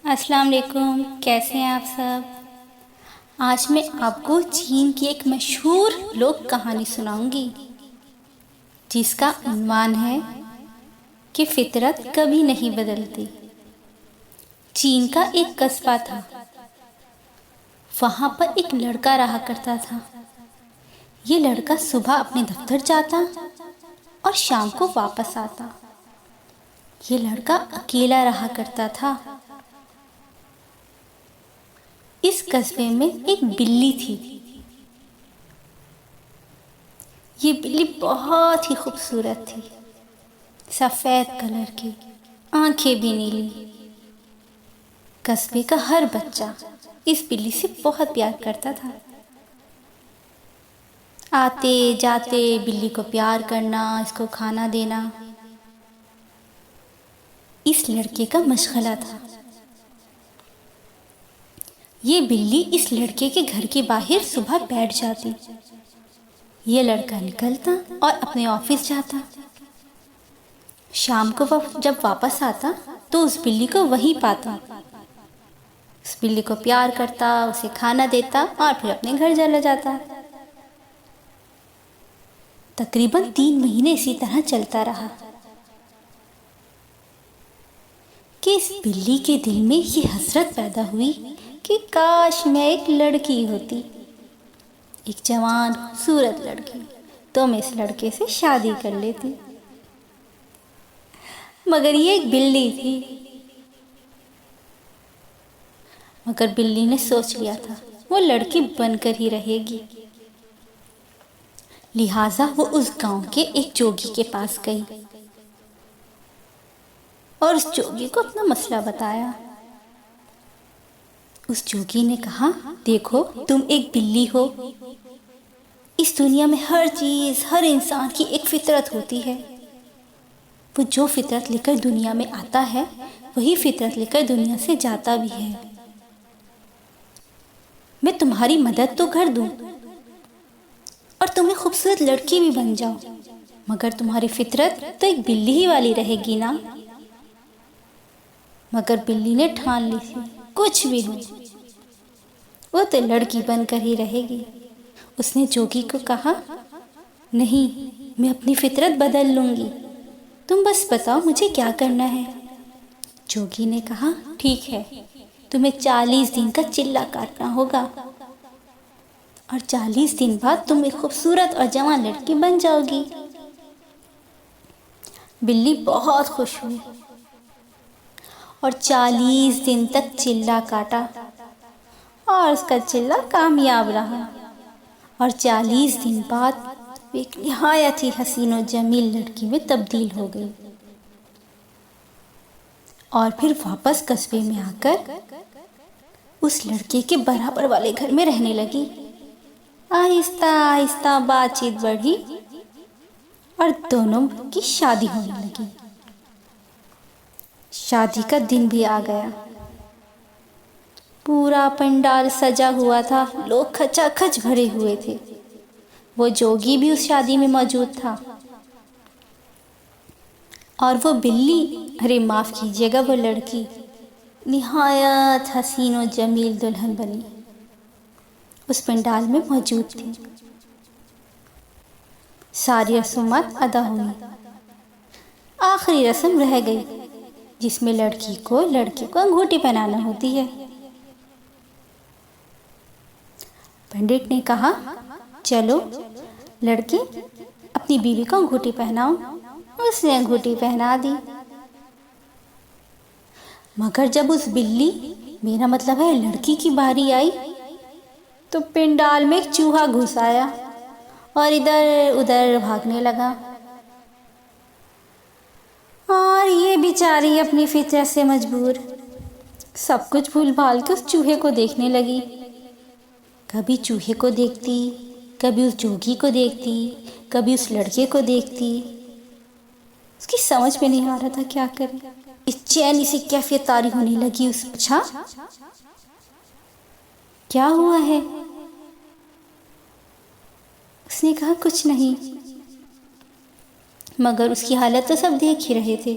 السلام علیکم، کیسے ہیں آپ سب؟ آج میں آپ کو چین کی ایک مشہور لوک کہانی سناؤں گی جس کا عنوان ہے کہ فطرت کبھی نہیں بدلتی۔ چین کا ایک قصبہ تھا، وہاں پر ایک لڑکا رہا کرتا تھا۔ یہ لڑکا صبح اپنے دفتر جاتا اور شام کو واپس آتا۔ یہ لڑکا اکیلا رہا کرتا تھا۔ اس قصبے میں ایک بلی تھی۔ یہ بلی بہت ہی خوبصورت تھی، سفید کلر کی، آنکھیں بھی نیلی۔ قصبے کا ہر بچہ اس بلی سے بہت پیار کرتا تھا۔ آتے جاتے بلی کو پیار کرنا، اس کو کھانا دینا اس لڑکے کا مشغلہ تھا۔ یہ بلی اس لڑکے کے گھر کے باہر صبح بیٹھ جاتی۔ یہ لڑکا نکلتا اور اپنے آفس جاتا۔ شام کو جب واپس آتا تو اس بلی کو وہیں پاتا۔ اس بلی کو پیار کرتا، اسے کھانا دیتا اور پھر اپنے گھر چلا جاتا۔ تقریباً 3 مہینے اسی طرح چلتا رہا کہ اس بلی کے دل میں یہ حسرت پیدا ہوئی کہ کاش میں ایک لڑکی ہوتی، ایک جوان خوبصورت لڑکی، تو میں اس لڑکے سے شادی کر لیتی۔ مگر یہ ایک بلی تھی۔ مگر بلی نے سوچ لیا تھا وہ لڑکی بن کر ہی رہے گی۔ لہٰذا وہ اس گاؤں کے ایک جوگی کے پاس گئی اور اس جوگی کو اپنا مسئلہ بتایا۔ اس جوگی نے کہا، دیکھو تم ایک بلی ہو، اس دنیا میں ہر چیز، ہر انسان کی ایک فطرت ہوتی ہے۔ وہ جو فطرت لے کر دنیا میں آتا ہے وہی فطرت لے کر دنیا سے جاتا بھی ہے۔ میں تمہاری مدد تو کر دوں اور تمہیں خوبصورت لڑکی بھی بن جاؤ، مگر تمہاری فطرت تو ایک بلی ہی والی رہے گی نا۔ مگر بلی نے ٹھان لی تھی، کچھ بھی ہو وہ تو لڑکی بن کر ہی رہے گی۔ اس نے جوگی کو کہا، نہیں، میں اپنی فطرت بدل لوں گی، تم بس بتاؤ مجھے کیا کرنا ہے۔ جوگی نے کہا، ٹھیک ہے، تمہیں 40 دن کا چلہ کاٹنا ہوگا اور 40 دن بعد تم ایک خوبصورت اور جوان لڑکی بن جاؤ گی۔ بلی بہت خوش ہوئی اور 40 دن تک چلہ کاٹا اور اس کا چلہ کامیاب رہا، اور 40 دن بعد ایک نہایت ہی حسین و جمیل لڑکی میں تبدیل ہو گئی، اور پھر واپس قصبے میں آ کر اس لڑکے کے برابر والے گھر میں رہنے لگی۔ آہستہ آہستہ بات چیت بڑھی اور دونوں کی شادی ہونے لگی۔ شادی کا دن بھی آ گیا، پورا پنڈال سجا ہوا تھا، لوگ کھچا کھچ بھرے ہوئے تھے۔ وہ جوگی بھی اس شادی میں موجود تھا اور وہ بلی، ارے معاف کیجیے گا، وہ لڑکی نہایت حسین و جمیل دلہن بنی اس پنڈال میں موجود تھی۔ ساری رسومات ادا ہوئی، آخری رسم رہ گئی جس میں لڑکی کو لڑکے کو انگوٹھی پہنانا ہوتی ہے۔ پنڈت نے کہا، چلو لڑکی اپنی بیوی کو انگوٹھی پہناؤ۔ اس نے انگوٹھی پہنا دی۔ مگر جب اس بلی، میرا مطلب ہے لڑکی کی باری آئی تو پنڈال میں ایک چوہا گھس آیا اور ادھر ادھر بھاگنے لگا، اور یہ بیچاری اپنی فطرت سے مجبور سب کچھ بھول بھال کے اس چوہے کو دیکھنے لگی۔ کبھی چوہے کو دیکھتی، کبھی اس جوگی کو دیکھتی، کبھی اس لڑکے کو دیکھتی۔ اس کی سمجھ میں نہیں آ رہا تھا کیا کرے۔ اس چینی سی کیفیت طاری ہونے لگی۔ اس پوچھا، کیا ہوا ہے؟ اس نے کہا، کچھ نہیں، مگر اس کی حالت تو سب دیکھ ہی رہے تھے۔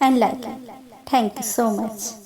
and like it. Thank you so much.